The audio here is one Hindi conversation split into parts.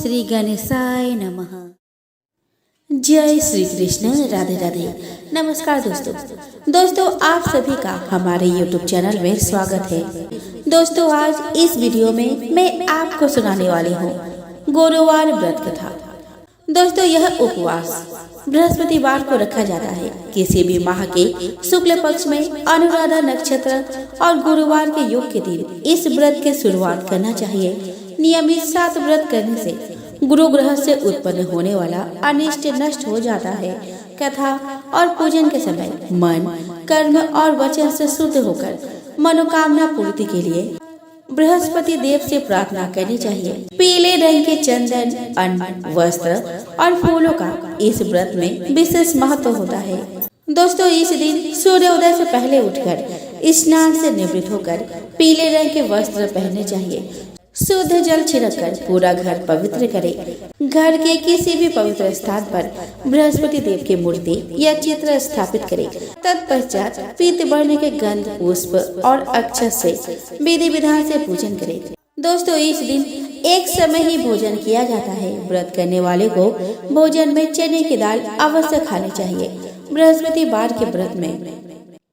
श्री गणेशाय नमः। जय श्री कृष्ण। राधे राधे। नमस्कार दोस्तों आप सभी का हमारे YouTube चैनल में स्वागत है। दोस्तों आज इस वीडियो में मैं आपको सुनाने वाली हूँ गुरुवार व्रत कथा। दोस्तों यह उपवास बृहस्पतिवार को रखा जाता है। किसी भी माह के शुक्ल पक्ष में अनुराधा नक्षत्र और गुरुवार के योग के दिन इस व्रत की शुरुआत करना चाहिए। नियमित 7 व्रत करने से गुरु ग्रह से उत्पन्न होने वाला अनिष्ट नष्ट हो जाता है। कथा और पूजन के समय मन, कर्म और वचन से शुद्ध होकर मनोकामना पूर्ति के लिए बृहस्पति देव से प्रार्थना करनी चाहिए। पीले रंग के चंदन, अन्न, वस्त्र और फूलों का इस व्रत में विशेष महत्व होता है। दोस्तों इस दिन सूर्योदय से पहले उठकर स्नान से निवृत्त होकर पीले रंग के वस्त्र पहनने चाहिए। शुद्ध जल छिड़ककर पूरा घर पवित्र करें। घर के किसी भी पवित्र स्थान पर बृहस्पति देव की मूर्ति या चित्र स्थापित करें। तत्पश्चात पीत वर्ण के गंध, पुष्प और अक्षत से विधि विधान से पूजन करें। दोस्तों इस दिन एक समय ही भोजन किया जाता है। व्रत करने वाले को भोजन में चने की दाल अवश्य खानी चाहिए। बृहस्पतिवार के व्रत में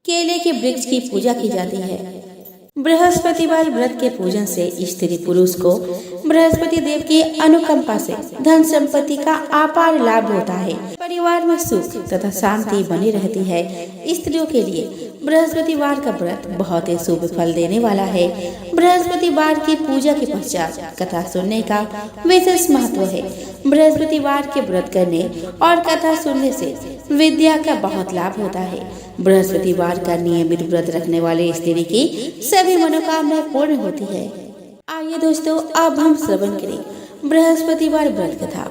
केले के वृक्ष की पूजा की जाती है। बृहस्पतिवार व्रत के पूजन से स्त्री पुरुष को बृहस्पति देव की अनुकंपा से धन संपत्ति का अपार लाभ होता है। परिवार में सुख तथा शांति बनी रहती है। स्त्रियों के लिए बृहस्पतिवार का व्रत बहुत ही शुभ फल देने वाला है। बृहस्पतिवार की पूजा के पश्चात कथा सुनने का विशेष महत्व है। बृहस्पतिवार के व्रत करने और कथा सुनने से विद्या का बहुत लाभ होता है। बृहस्पतिवार का नियमित व्रत रखने वाले स्त्री की सभी मनोकामनाएं पूर्ण होती है। आइए दोस्तों अब हम श्रवण करें बृहस्पतिवार व्रत कथा।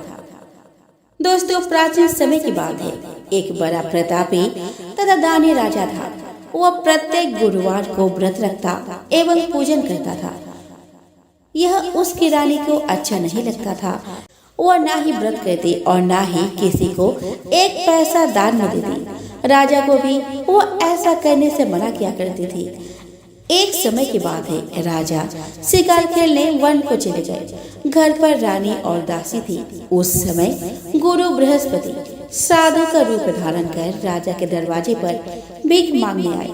दोस्तों प्राचीन समय की बात है। एक बड़ा प्रतापी तथा दानी राजा था। वह प्रत्येक गुरुवार को व्रत रखता एवं पूजन करता था। यह उसकी रानी को अच्छा नहीं लगता था। वह ना ही व्रत करती और ना ही किसी को एक पैसा दान में देती। राजा को भी वो ऐसा करने से मना किया करती थी। एक समय की बात है, राजा शिकार खेलने वन को चले गए। घर पर रानी और दासी थी। उस समय गुरु बृहस्पति साधु का रूप धारण कर राजा के दरवाजे पर भीख मांगने आए।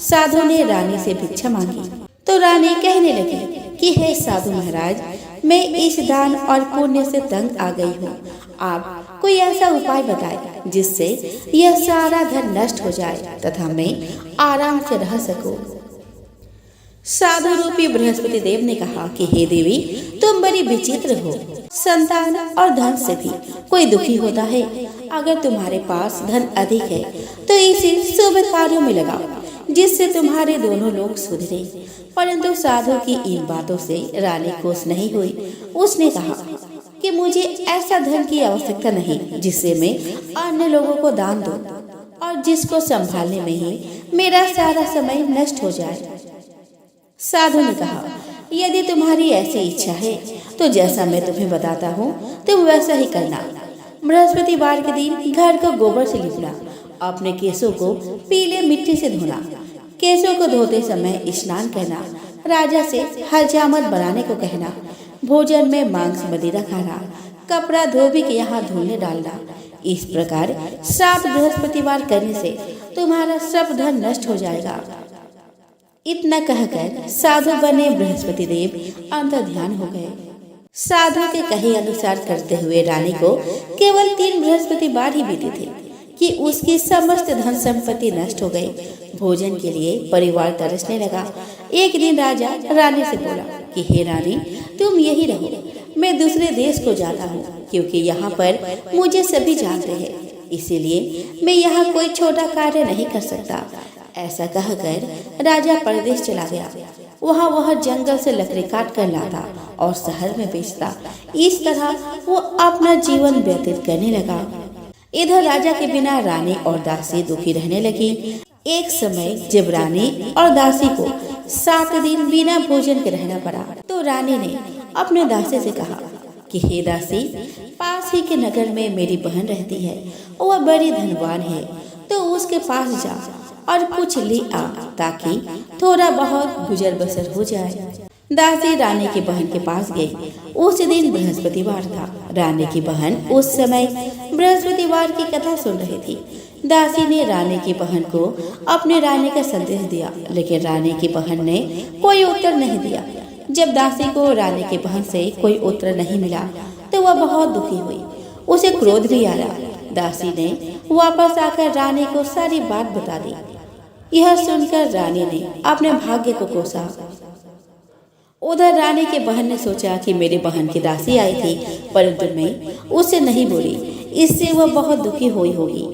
साधु ने रानी से भिक्षा मांगी तो रानी कहने लगी कि हे साधु महाराज, मैं इस दान और पुण्य से तंग आ गई हूँ। आप कोई ऐसा उपाय बताएं जिससे यह सारा धन नष्ट हो जाए तथा मैं आराम से रह सकूं। साधु रूपी बृहस्पति देव ने कहा कि हे देवी, तुम बड़ी विचित्र हो। संतान और धन से भी कोई दुखी होता है। अगर तुम्हारे पास धन अधिक है तो इसे शुभ कार्यों में लगाओ जिससे तुम्हारे दोनों लोग सुधरे। परंतु साधु की इन बातों से रानी खुश नहीं हुई। उसने कहा कि मुझे ऐसा धन की आवश्यकता नहीं जिससे मैं अन्य लोगों को दान दूं और जिसको संभालने में ही मेरा सारा समय नष्ट हो जाए। साधु ने कहा, यदि तुम्हारी ऐसी इच्छा है तो जैसा मैं तुम्हें बताता हूँ तुम वैसा ही करना। बृहस्पतिवार के दिन घर को गोबर से लिपना, अपने केसों को पीले मिट्टी से धोना, केसों को धोते समय स्नान करना, राजा से हजामत बनाने को कहना, भोजन में मांस मदिरा खाना, कपड़ा धोबी के यहाँ धुलने डालना। इस प्रकार 7 बृहस्पतिवार करने से तुम्हारा सब धन नष्ट हो जाएगा। इतना कहकर साधु बने बृहस्पति देव अंतर ध्यान हो गए। साधु के कहे अनुसार करते हुए रानी को केवल 3 बृहस्पतिवार ही बीते थे कि उसकी समस्त धन संपत्ति नष्ट हो गई। भोजन के लिए परिवार तरसने लगा। एक दिन राजा रानी से बोला कि हे रानी, तुम यही रहो, मैं दूसरे देश को जाता हूँ क्योंकि यहाँ पर मुझे सभी जानते हैं, इसीलिए मैं यहाँ कोई छोटा कार्य नहीं कर सकता। ऐसा कहकर राजा परदेश चला गया। वह जंगल से लकड़ी काट कर लाता और शहर में बेचता। इस तरह वो अपना जीवन व्यतीत करने लगा। इधर राजा के बिना रानी और दासी दुखी रहने लगी। एक समय जब रानी और दासी को 7 दिन बिना भोजन के रहना पड़ा तो रानी ने अपने दासी से कहा कि हे दासी, पास ही के नगर में मेरी बहन रहती है। वह बड़ी धनवान है, तो उसके पास जा और कुछ ले आ ताकि थोड़ा बहुत गुजर बसर हो जाए। दासी रानी की बहन के पास गई। उस दिन बृहस्पतिवार था। रानी की बहन उस समय बृहस्पतिवार की कथा सुन रही थी। दासी ने रानी की बहन को अपने रानी का संदेश दिया, लेकिन रानी की बहन ने कोई उत्तर नहीं दिया। जब दासी को रानी की बहन से कोई उत्तर नहीं मिला तो वह बहुत दुखी हुई। उसे क्रोध भी आया। दासी ने वापस आकर रानी को सारी बात बता दी। यह सुनकर रानी ने अपने भाग्य को कोसा। उधर रानी के बहन ने सोचा कि मेरी बहन की दासी आई थी, परंतु मैं उससे नहीं बोली, इससे वह बहुत दुखी हुई होगी।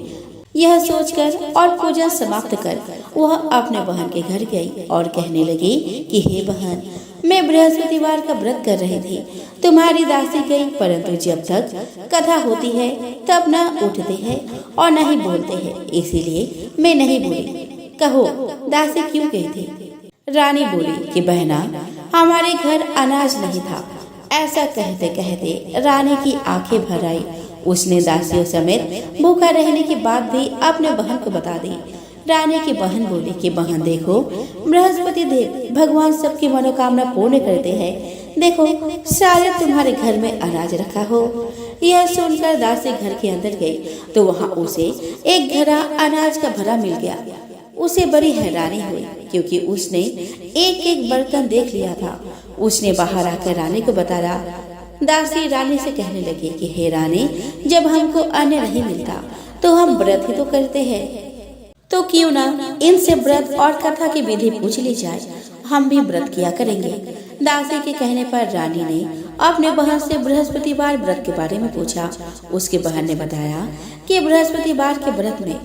यह सोचकर और पूजा समाप्त कर वह अपने बहन के घर गई और कहने लगी कि हे बहन, मैं बृहस्पतिवार का व्रत कर रही थी। तुम्हारी दासी गई, परंतु जब तक कथा होती है तब न उठते हैं और न ही बोलते हैं, इसीलिए मैं नहीं बोली। कहो दासी क्यों गई थी? रानी बोली कि बहना, हमारे घर अनाज नहीं था। ऐसा कहते कहते रानी की आंखें भर आई। उसने दासियों समेत भूखा रहने की बात भी अपने बहन को बता दी। रानी की बहन बोली कि बहन देखो, बृहस्पति देव भगवान सबकी मनोकामना पूर्ण करते हैं। देखो शायद तुम्हारे घर में अनाज रखा हो। यह सुनकर दासी घर के अंदर गई तो वहाँ उसे एक घड़ा अनाज का भरा मिल गया। उसे बड़ी हैरानी हुई क्योंकि उसने एक एक बर्तन देख लिया था। उसने बाहर आकर रानी को बताया। दासी रानी से कहने लगी कि हे रानी, जब हमको अन्न नहीं मिलता तो हम व्रत ही तो करते हैं, तो क्यों ना इनसे व्रत और कथा की विधि पूछ ली जाए, हम भी व्रत किया करेंगे। दासी के कहने पर रानी ने अपने बहन से बृहस्पतिवार व्रत के बारे में पूछा। उसके बहन ने बताया कि बृहस्पतिवार के व्रत में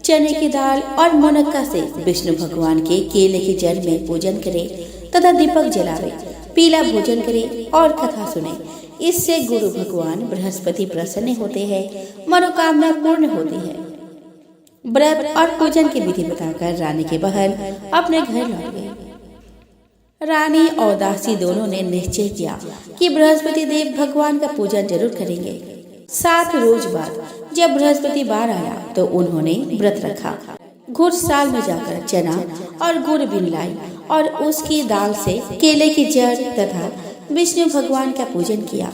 चने की दाल और मुनक्का से विष्णु भगवान के केले की जड़ में पूजन करे तथा दीपक जलावे, पीला भोजन करे और कथा सुने। इससे गुरु भगवान बृहस्पति प्रसन्न होते हैं, मनोकामना पूर्ण होती है। व्रत और पूजन की विधि बताकर रानी की बहन अपने घर लौट गई। रानी और दासी दोनों ने निश्चय किया कि बृहस्पति देव भगवान का पूजन जरूर करेंगे। 7 रोज बाद जब बृहस्पतिवार आया तो उन्होंने व्रत रखा। घुड़साल में जाकर चना और गुड़ बीन लाई और उसकी दाल से केले की जड़ तथा विष्णु भगवान का पूजन किया।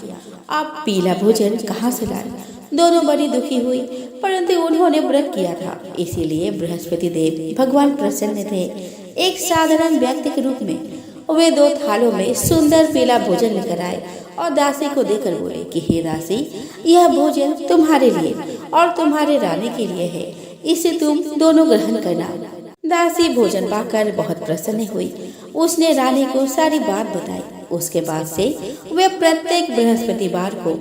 अब पीला भोजन कहाँ से लाए? दोनों बड़ी दुखी हुई, परंतु उन्होंने व्रत किया था, इसीलिए बृहस्पति देव भगवान प्रसन्न थे। एक साधारण व्यक्ति के रूप में वे 2 थालों में सुंदर पीला भोजन लेकर आए और दासी को देकर बोले कि हे दासी, यह भोजन तुम्हारे लिए और तुम्हारे रानी के लिए है, इसे तुम दोनों ग्रहण करना। दासी भोजन पाकर बहुत प्रसन्न हुई। उसने रानी को सारी बात बताई। उसके बाद से वे प्रत्येक बृहस्पतिवार को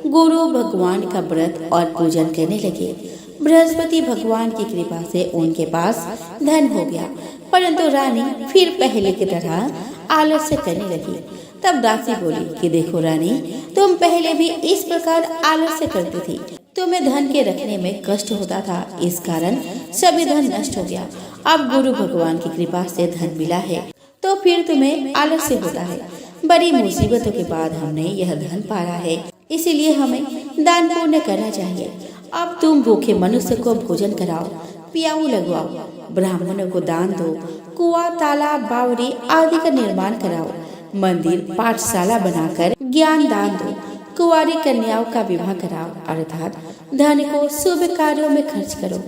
गुरु भगवान का व्रत और पूजन करने लगे। बृहस्पति भगवान की कृपा से उनके पास धन हो गया, परंतु रानी फिर पहले की तरह आलस्य करने लगी। तब दासी बोली कि देखो रानी, तुम पहले भी इस प्रकार आलस्य करती थी। तुम्हें धन के रखने में कष्ट होता था, इस कारण सभी धन नष्ट हो गया। अब गुरु भगवान की कृपा से धन मिला है तो फिर तुम्हें आलस्य होता है। बड़ी मुसीबतों के बाद हमने यह धन पाया है, इसीलिए हमें दान पुण्य करना चाहिए। अब तुम भूखे मनुष्य को भोजन कराओ, पियाऊ लगवाओ, ब्राह्मणों को दान दो, कुआं, तालाब, बावड़ी आदि का निर्माण कराओ, मंदिर, पाठशाला बनाकर ज्ञान दान दो, कुंवारी कन्याओं का विवाह कराओ, अर्थात धन को शुभ कार्यों में खर्च करो,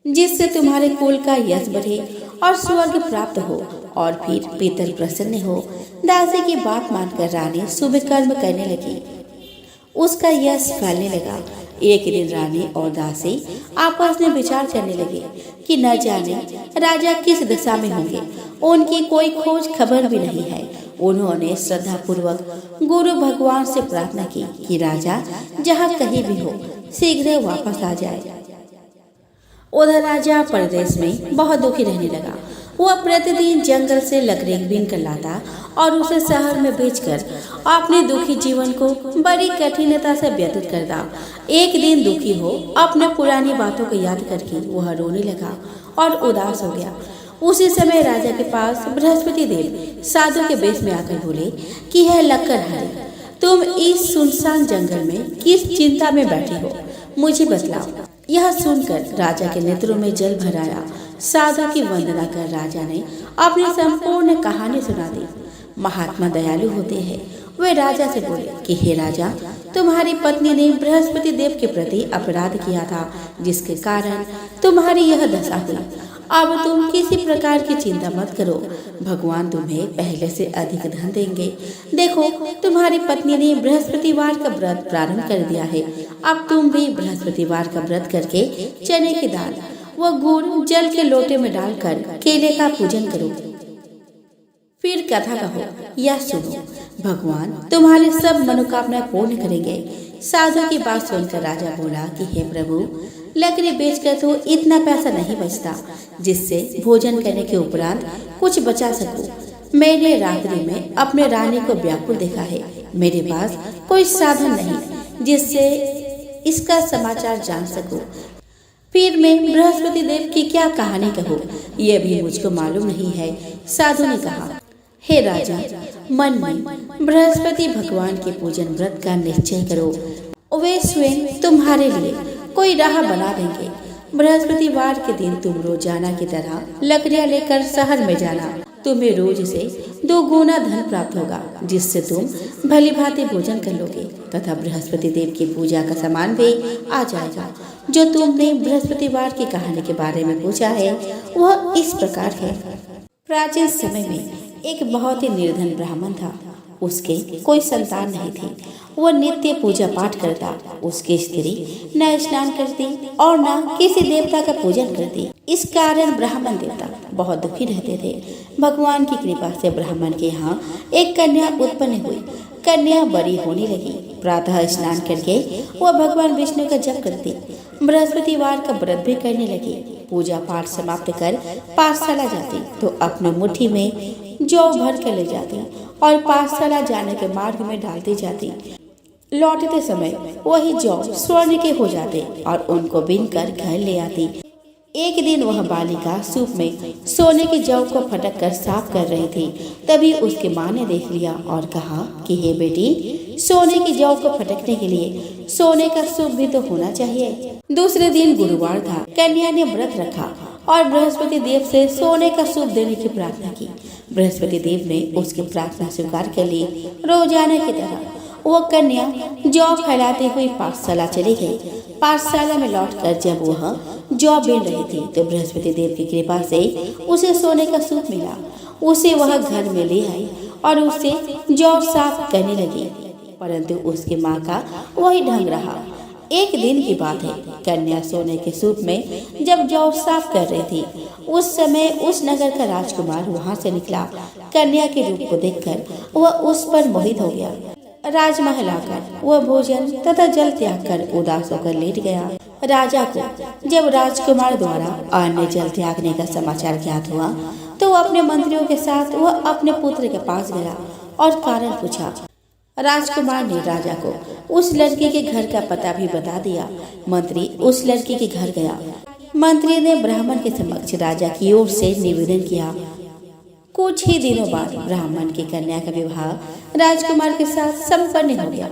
जिससे तुम्हारे कुल का यश बढ़े और स्वर्ग प्राप्त हो और फिर पितर प्रसन्न हो। दासी की बात मानकर रानी शुभ कर्म करने लगी। उसका यश फैलने लगा। एक दिन रानी और दासी आपस में विचार करने लगे कि न जाने राजा किस दशा में होंगे। उनकी कोई खोज खबर भी नहीं है। उन्होंने श्रद्धा पूर्वक गुरु भगवान से प्रार्थना की कि राजा जहाँ कहीं भी हो शीघ्र वापस आ जाए। उधर राजा परदेश में बहुत दुखी रहने लगा। वह प्रतिदिन जंगल से लकड़ी बीन कर लाता और उसे शहर में बेचकर अपने दुखी जीवन को बड़ी कठिनता से व्यतीत करता। एक दिन दुखी हो अपने पुरानी बातों को याद करके वह रोने लगा और उदास हो गया। उसी समय राजा के पास बृहस्पति देव साधु के वेश में आकर बोले कि है लक्कड़हारी, तुम इस सुनसान जंगल में किस चिंता में बैठी हो, मुझे बतलाओ। यह सुनकर राजा के नेत्रों में जल भर आया। साधु की वंदना कर राजा ने अपनी संपूर्ण कहानी सुना दी। महात्मा दयालु होते हैं। वे राजा से बोले कि हे राजा, तुम्हारी पत्नी ने बृहस्पति देव के प्रति अपराध किया था, जिसके कारण तुम्हारी यह दशा हुई। अब तुम किसी प्रकार की चिंता मत करो, भगवान तुम्हें पहले से अधिक धन देंगे। देखो, तुम्हारी पत्नी ने बृहस्पतिवार का व्रत प्रारंभ कर दिया है। अब तुम भी बृहस्पतिवार का व्रत करके चने की दाल व गुड़ जल के लोटे में डालकर केले का पूजन करो। फिर कथा कहो या सुनो, भगवान तुम्हारे सब मनोकामना पूर्ण करेंगे। साधु की बात सुनकर राजा बोला कि हे प्रभु, लकड़ी बेचकर तो इतना पैसा नहीं बचता जिससे भोजन करने के उपरांत कुछ बचा सकूं। मैंने रात्रि में अपने रानी को व्याकुल देखा है। मेरे पास कोई साधन नहीं जिससे इसका समाचार जान सकूं। फिर मैं बृहस्पति देव की क्या कहानी कहूँ, यह भी मुझको मालूम नहीं है। साधु ने कहा, हे राजा, मन में बृहस्पति भगवान के पूजन व्रत का निश्चय करो। वे स्वयं तुम्हारे लिए कोई राह बना देंगे। बृहस्पतिवार के दिन तुम रोजाना की तरह लकड़ियां लेकर शहर में जाना। तुम्हें रोज से 2 गुना धन प्राप्त होगा, जिससे तुम भली भांति भोजन कर लोगे तथा बृहस्पति देव की पूजा का सामान भी आ जाएगा। जो तुमने बृहस्पतिवार की कहानी के बारे में पूछा है वह इस प्रकार है। प्राचीन समय में एक बहुत ही निर्धन ब्राह्मण था। उसके कोई संतान नहीं थी। वह नित्य पूजा पाठ करता। उसकी स्त्री न स्नान करती और न किसी देवता का पूजन करती। इस कारण ब्राह्मण देवता बहुत दुखी रहते थे। भगवान की कृपा से ब्राह्मण के यहाँ एक कन्या उत्पन्न हुई। कन्या बड़ी होने लगी। प्रातः स्नान करके वह भगवान विष्णु का जप करती। बृहस्पतिवार का व्रत भी करने लगी। पूजा पाठ समाप्त कर पाठशाला जाती तो अपने मुट्ठी में जौ भर कर ले जाती और पाठशाला जाने के मार्ग में डालती जाती। लौटते समय वही जौ स्वर्ण के हो जाते और उनको बीन कर घर ले आती। एक दिन वह बालिका सूप में सोने की जौ को फटक कर साफ कर रही थी। तभी उसकी माँ ने देख लिया और कहा कि हे बेटी, सोने की जौ को फटकने के लिए सोने का सूप भी तो होना चाहिए। दूसरे दिन गुरुवार था। कन्या ने व्रत रखा और बृहस्पति देव से सोने का सूप देने की प्रार्थना की। बृहस्पति देव ने उसकी प्रार्थना स्वीकार कर ली। रोजाना की तरह वो कन्या जौ फैलाते हुए पाठशाला चली गई। पाठशाला में लौटकर जब वह जौ बीन रही थी तो बृहस्पति देव की कृपा से उसे सोने का सूप मिला। उसे वह घर में ले आई और उसे जौ साफ करने लगी, परंतु उसकी माँ का वही ढंग रहा। एक दिन की बात है। कन्या सोने के सूप में जब जौ साफ कर रही थी, उस समय उस नगर का राजकुमार वहां से निकला। कन्या के रूप को देखकर वह उस पर मोहित हो गया। राजमहल आकर वह भोजन तथा जल त्याग कर उदास होकर लेट गया। राजा को जब राजकुमार द्वारा अन्न जल त्यागने का समाचार ज्ञात हुआ तो अपने मंत्रियों के साथ वह अपने पुत्र के पास गया और कारण पूछा। राजकुमार ने राजा को उस लड़की के घर का पता भी बता दिया। मंत्री उस लड़की के घर गया। मंत्री ने ब्राह्मण के समक्ष राजा की ओर से निवेदन किया। कुछ ही दिनों बाद ब्राह्मण की कन्या का विवाह राजकुमार के साथ संपन्न हो गया।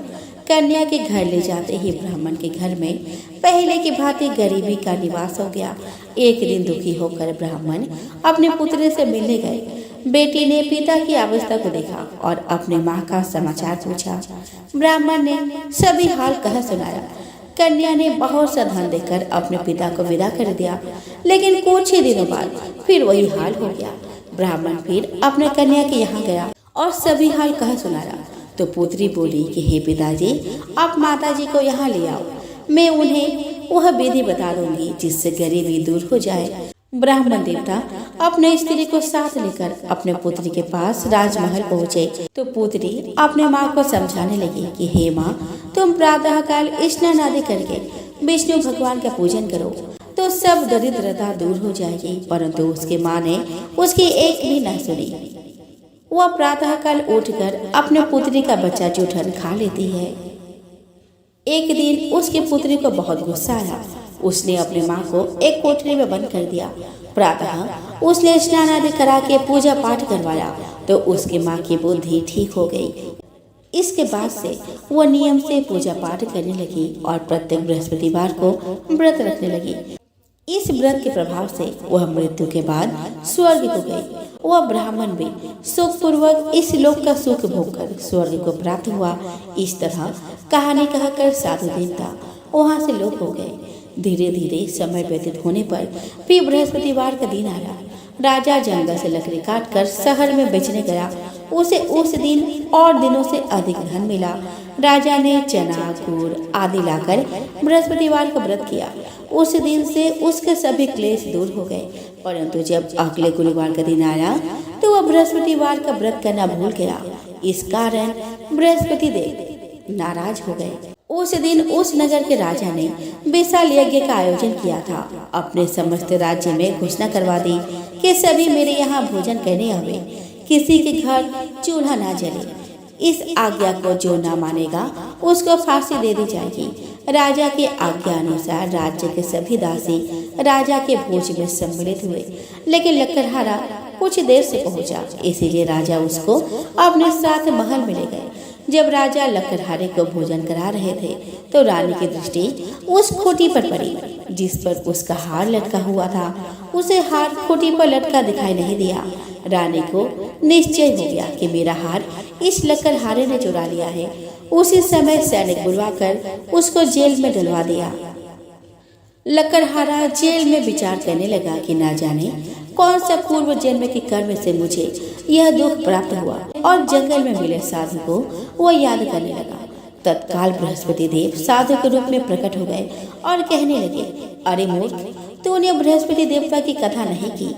कन्या के घर ले जाते ही ब्राह्मण के घर में पहले की भांति गरीबी का निवास हो गया। एक दिन दुखी होकर ब्राह्मण अपने पुत्र से मिलने गए। बेटी ने पिता की अवस्था को देखा और अपने माँ का समाचार पूछा। ब्राह्मण ने सभी हाल कह सुनाया। कन्या ने बहुत सा धन देकर अपने पिता को विदा कर दिया, लेकिन कुछ ही दिनों बाद फिर वही हाल हो गया। ब्राह्मण फिर अपने कन्या के यहाँ गया और सभी हाल कह सुनाया तो पुत्री बोली कि हे पिताजी, आप माताजी को यहाँ ले आओ, मैं उन्हें वह विधि बता दूंगी जिससे गरीबी दूर हो जाए। ब्राह्मण देवता अपने स्त्री को साथ लेकर अपने पुत्री के पास राजमहल पहुँचे तो पुत्री अपने माँ को समझाने लगी कि हे माँ, तुम प्रातः काल स्नान आदि करके विष्णु भगवान का पूजन करो तो सब दरिद्रता दूर हो जाएगी। परंतु उसकी माँ ने उसकी एक भी न सुनी। वह प्रातः काल उठकर अपने पुत्री का बच्चा जूठन खा लेती है। एक दिन उसकी पुत्री को बहुत गुस्सा आया। उसने अपनी माँ को एक कोठरी में बंद कर दिया। प्रातः उसने स्नान आदि करा के पूजा पाठ करवाया तो उसकी माँ की बुद्धि ठीक हो गई। इसके बाद से वह नियम से पूजा पाठ करने लगी और प्रत्येक बृहस्पतिवार को व्रत रखने लगी। इस व्रत के प्रभाव से वह मृत्यु के बाद स्वर्ग को गई। वह ब्राह्मण भी सुख पूर्वक इस लोक का सुख भोगकर स्वर्ग को प्राप्त हुआ। इस तरह कहानी कहकर साधु देवता वहाँ से लोप हो गए। धीरे धीरे समय व्यतीत होने पर फिर बृहस्पतिवार का दिन आया। राजा जंगल से लकड़ी काट कर शहर में बेचने गया। उसे उस दिन और दिनों से अधिक धन मिला। राजा ने चना गुड़ आदि लाकर बृहस्पतिवार का व्रत किया। उस दिन से उसके सभी क्लेश दूर हो गए। परंतु जब अगले गुरुवार का दिन आया तो वह बृहस्पतिवार का व्रत करना भूल गया। इस कारण बृहस्पति देव नाराज हो गए। उस दिन उस नगर के राजा ने विशाल यज्ञ का आयोजन किया था। अपने समस्त राज्य में घोषणा करवा दी कि सभी मेरे यहाँ भोजन करने आवे, किसी के घर चूल्हा ना जले। इस आज्ञा को जो ना मानेगा उसको फांसी दे दी जाएगी। राजा के आज्ञा अनुसार राज्य के सभी दासी राजा के भोज में सम्मिलित हुए, लेकिन लकड़हारा कुछ देर से पहुंचा, इसीलिए राजा उसको अपने साथ महल में ले गए। जब राजा लकड़हारे को भोजन करा रहे थे तो रानी की दृष्टि उस खूंटी पर पड़ी जिस पर उसका हार लटका हुआ था। उसे हार खूंटी पर लटका दिखाई नहीं दिया। रानी को निश्चय हो गया कि मेरा हार इस लकड़हारे ने चुरा लिया है। उसी समय सैनिक बुलवाकर उसको जेल में डलवा दिया। लकड़हारा जेल में विचार करने लगा कि ना जाने कौन सा पूर्व जन्म के कर्म से मुझे यह दुख प्राप्त हुआ, और जंगल में मिले साधु को वह याद करने लगा। तत्काल बृहस्पति देव साधु के रूप में प्रकट हो गए और कहने लगे, अरे मूर्ख, तूने बृहस्पति देवता की कथा नहीं की,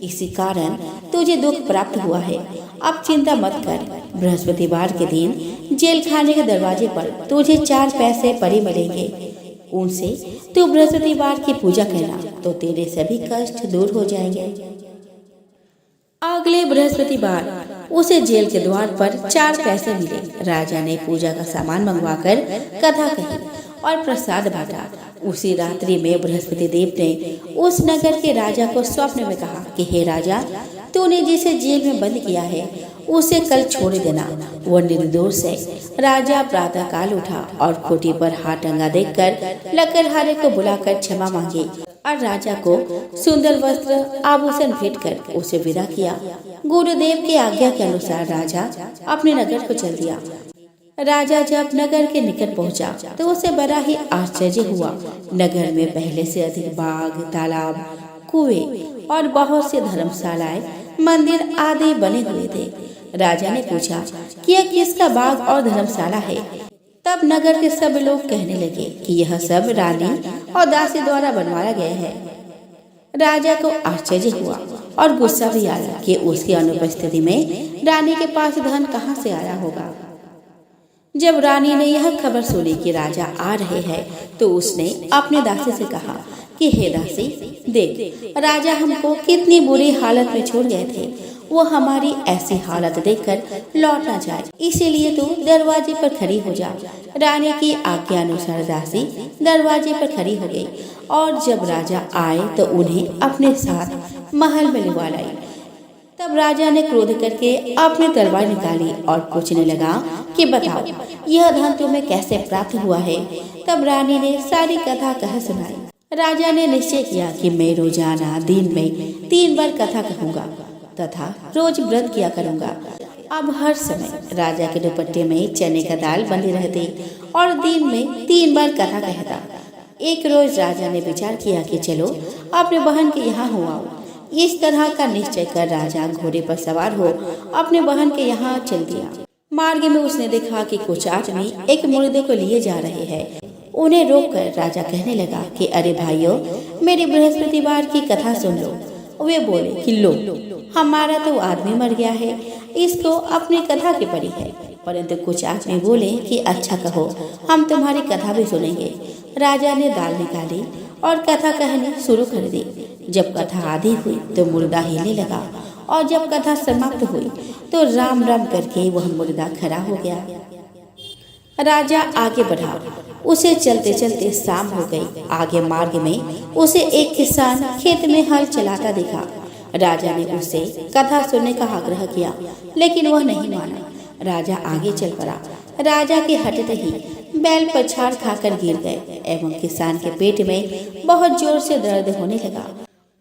इसी कारण तुझे दुख प्राप्त हुआ है। अब चिंता मत कर, बृहस्पतिवार के दिन जेल खाने के दरवाजे पर तुझे 4 पैसे परी मिलेंगे। उनसे तू बृहस्पतिवार की पूजा करना तो तेरे सभी कष्ट दूर हो जाएंगे। अगले बृहस्पतिवार उसे जेल के द्वार पर 4 पैसे मिले। राजा ने पूजा का सामान मंगवाकर कथा कही और प्रसाद बांटा। उसी रात्रि में बृहस्पति देव ने उस नगर के राजा को स्वप्न में कहा कि हे राजा, तूने जिसे जेल में बंद किया है उसे कल छोड़ देना, वो निर्दोष है। राजा प्रातः काल उठा और खूंटी पर हाथ टंगा देखकर लकड़हारे को बुलाकर क्षमा मांगी और राजा को सुंदर वस्त्र आभूषण भेंट कर उसे विदा किया। गुरुदेव की आज्ञा के अनुसार राजा अपने नगर को चल दिया। राजा जब नगर के निकट पहुंचा तो उसे बड़ा ही आश्चर्य हुआ। नगर में पहले से अधिक बाग, तालाब, कुएं और बहुत से धर्मशालाएं, मंदिर आदि बने हुए थे। राजा ने पूछा कि यह किसका बाग और धर्मशाला है। तब नगर के सब लोग कहने लगे कि यह सब रानी और दासी द्वारा बनवाया गया है। राजा को आश्चर्य हुआ और गुस्सा भी आया कि उसकी अनुपस्थिति में रानी के पास धन कहाँ से आया होगा। जब रानी ने यह खबर सुनी कि राजा आ रहे हैं तो उसने अपने दासी से कहा कि हे दासी, देख, राजा हमको कितनी बुरी हालत में छोड़ गए थे। वो हमारी ऐसी हालत देखकर लौट ना जाए, इसीलिए तू दरवाजे पर खड़ी हो जा। रानी की आज्ञा अनुसार दासी दरवाजे पर खड़ी हो गई और जब राजा आए तो उन्हें अपने साथ महल में लिवा लाई। तब राजा ने क्रोध करके अपनी तलवार निकाली और पूछने लगा कि बताओ, यह धन तुम्हें कैसे प्राप्त हुआ है। तब रानी ने सारी कथा कह सुनाई। राजा ने निश्चय किया कि मैं रोजाना दिन में 3 बार कथा कहूँगा तथा रोज व्रत किया करूँगा। अब हर समय राजा के दुपट्टे में चने का दाल बंधी रहती और दिन में 3 बार कथा कहता। एक रोज राजा ने विचार किया कि चलो अपने बहन के यहाँ हो आओ। इस तरह का निश्चय कर राजा घोड़े पर सवार हो अपने बहन के यहाँ चल दिया। मार्ग में उसने देखा कि कुछ आदमी एक मुर्दे को लिए जा रहे हैं। उन्हें रोककर राजा कहने लगा कि अरे भाइयों, मेरी बृहस्पतिवार की कथा सुन लो। वे बोले कि लो, हमारा तो आदमी मर गया है, इसको अपनी कथा की पड़ी है। परंतु कुछ आदमी बोले कि अच्छा कहो, हम तुम्हारी कथा भी सुनेंगे। राजा ने दाल निकाली और कथा कहनी शुरू कर दी। जब कथा आधी हुई तो मुर्दा हिलने लगा और जब कथा समाप्त हुई तो राम राम करके वह मुर्दा खड़ा हो गया। राजा आगे बढ़ा। उसे चलते चलते शाम हो गई। आगे मार्ग में उसे एक किसान खेत में हल चलाता दिखा। राजा ने उससे कथा सुनने का आग्रह किया, लेकिन वह नहीं माना। राजा आगे चल पड़ा। राजा के हटते ही बैल पछाड़ खाकर गिर गए एवं किसान के पेट में बहुत जोर से दर्द होने लगा।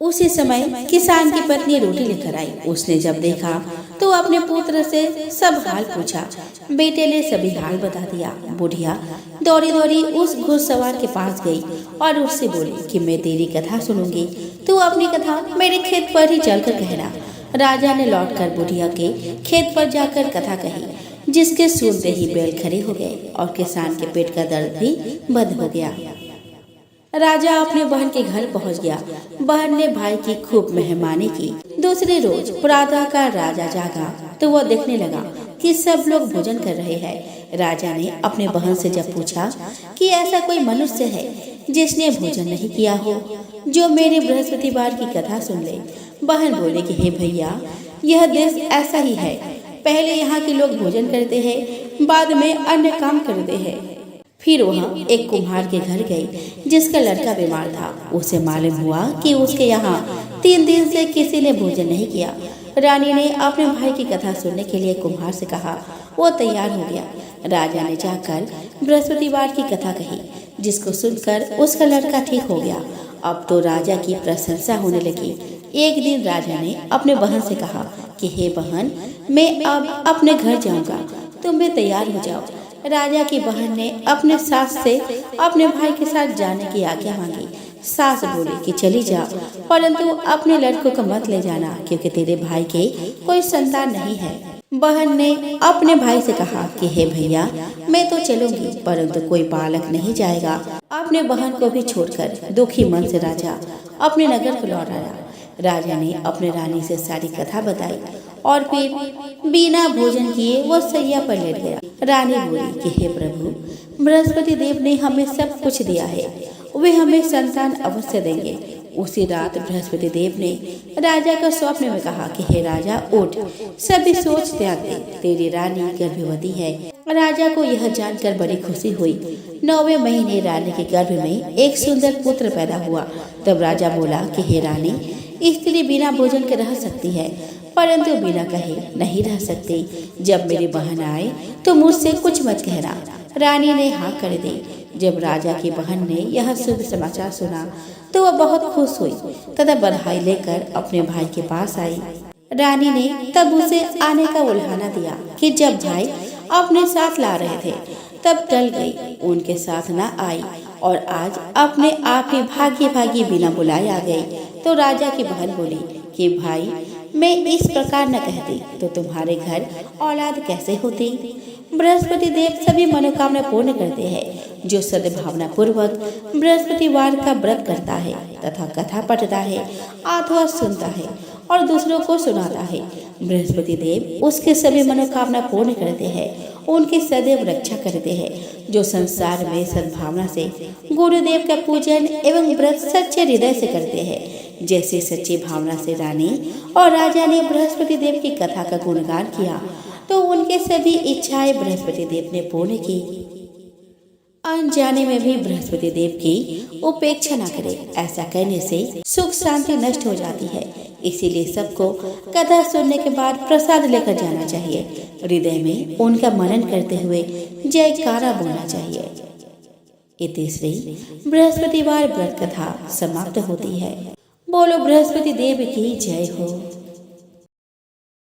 उसी समय किसान की पत्नी रोटी लेकर आई। उसने जब देखा तो अपने पुत्र से सब हाल पूछा। बेटे ने सभी हाल बता दिया। बुढ़िया दौड़ी दौड़ी उस घुड़सवार के पास गई और उससे बोली कि मैं तेरी कथा सुनूंगी, तू अपनी कथा मेरे खेत पर ही चलकर कहना। राजा ने लौटकर बुढ़िया के खेत पर जाकर कथा कही, जिसके सुनते ही बैल खड़े हो गए और किसान के पेट का दर्द भी बंद हो गया। राजा अपने बहन के घर पहुंच गया। बहन ने भाई की खूब मेहमानी की। दूसरे रोज प्रातः का राजा जागा तो वह देखने लगा कि सब लोग भोजन कर रहे हैं। राजा ने अपने बहन से जब पूछा कि ऐसा कोई मनुष्य है जिसने भोजन नहीं किया हो, जो मेरे बृहस्पतिवार की कथा सुन ले। बहन बोले कि हे भैया, यह देश ऐसा ही है। पहले यहाँ के लोग भोजन करते हैं, बाद में अन्य काम करते हैं। फिर वह एक कुम्हार के घर गई जिसका लड़का बीमार था। उसे मालूम हुआ कि उसके यहाँ 3 दिन से किसी ने भोजन नहीं किया। रानी ने अपने भाई की कथा सुनने के लिए कुम्हार से कहा। वो तैयार हो गया। राजा ने जाकर बृहस्पतिवार की कथा कही, जिसको सुनकर उसका लड़का ठीक हो गया। अब तो राजा की प्रशंसा होने लगी। एक दिन राजा ने अपने बहन से कहा कि हे बहन, मैं अब अपने घर जाऊंगा, तुम भी तैयार हो जाओ। राजा की बहन ने अपने सास से अपने भाई के साथ जाने की आज्ञा मांगी। सास बोली कि चली जा, परंतु अपने लड़कों को मत ले जाना, क्योंकि तेरे भाई के कोई संतान नहीं है। बहन ने अपने भाई से कहा कि हे भैया, मैं तो चलूंगी, परंतु कोई बालक नहीं जाएगा। अपने बहन को भी छोड़कर दुखी मन से राजा अपने नगर को लौट आया। राजा ने अपने रानी से सारी कथा बताई और फिर बिना भोजन किए वो सैया पर लेट गया। रानी बोली कि हे प्रभु, बृहस्पति देव ने हमें सब कुछ दिया है, वे हमें संतान अवश्य देंगे। उसी रात बृहस्पति देव ने राजा को स्वप्न में कहा कि हे राजा, उठ, सभी सोच त्याग दे, तेरी रानी गर्भवती है। राजा को यह जानकर बड़ी खुशी हुई। 9वें महीने रानी के गर्भ में एक सुंदर पुत्र पैदा हुआ। तब राजा बोला कि हे रानी, स्त्री बिना भोजन के रह सकती है, परंतु बिना कहे नहीं रह सकती। जब मेरी बहन आए तो मुझसे कुछ मत कहना। रानी ने हाँ कर दी। जब राजा की बहन ने यह शुभ समाचार सुना तो वह बहुत खुश हुई तथा बधाई लेकर अपने भाई के पास आई। रानी ने तब उसे आने का उल्हाना दिया कि जब भाई अपने साथ ला रहे थे तब टल गई, उनके साथ न आई और आज अपने आप ही भागी भागी बिना बुलाए आ गई। तो राजा की बहन बोली कि भाई, मैं इस प्रकार न कहती तो तुम्हारे घर औलाद कैसे होती। बृहस्पति देव सभी मनोकामना पूर्ण करते हैं। जो सद्भावना पूर्वक बृहस्पतिवार का व्रत करता है तथा कथा पढ़ता है अथवा सुनता है और दूसरों को सुनाता है, बृहस्पति देव उसके सभी मनोकामना पूर्ण करते हैं, उनकी सदैव रक्षा करते हैं। जो संसार में सद्भावना से गुरुदेव का पूजन एवं व्रत सच्चे हृदय से करते हैं, जैसे सच्ची भावना से रानी और राजा ने बृहस्पति देव की कथा का गुणगान किया तो उनके सभी इच्छाएं बृहस्पति देव ने पूर्ण की। अनजाने में भी बृहस्पति देव की उपेक्षा न करे, ऐसा करने से सुख शांति नष्ट हो जाती है। इसीलिए सबको कथा सुनने के बाद प्रसाद लेकर जाना चाहिए। हृदय में उनका मनन करते हुए जयकारा बोलना चाहिए। इतिश्री बृहस्पतिवार व्रत कथा समाप्त होती है। बोलो बृहस्पति देव की जय हो।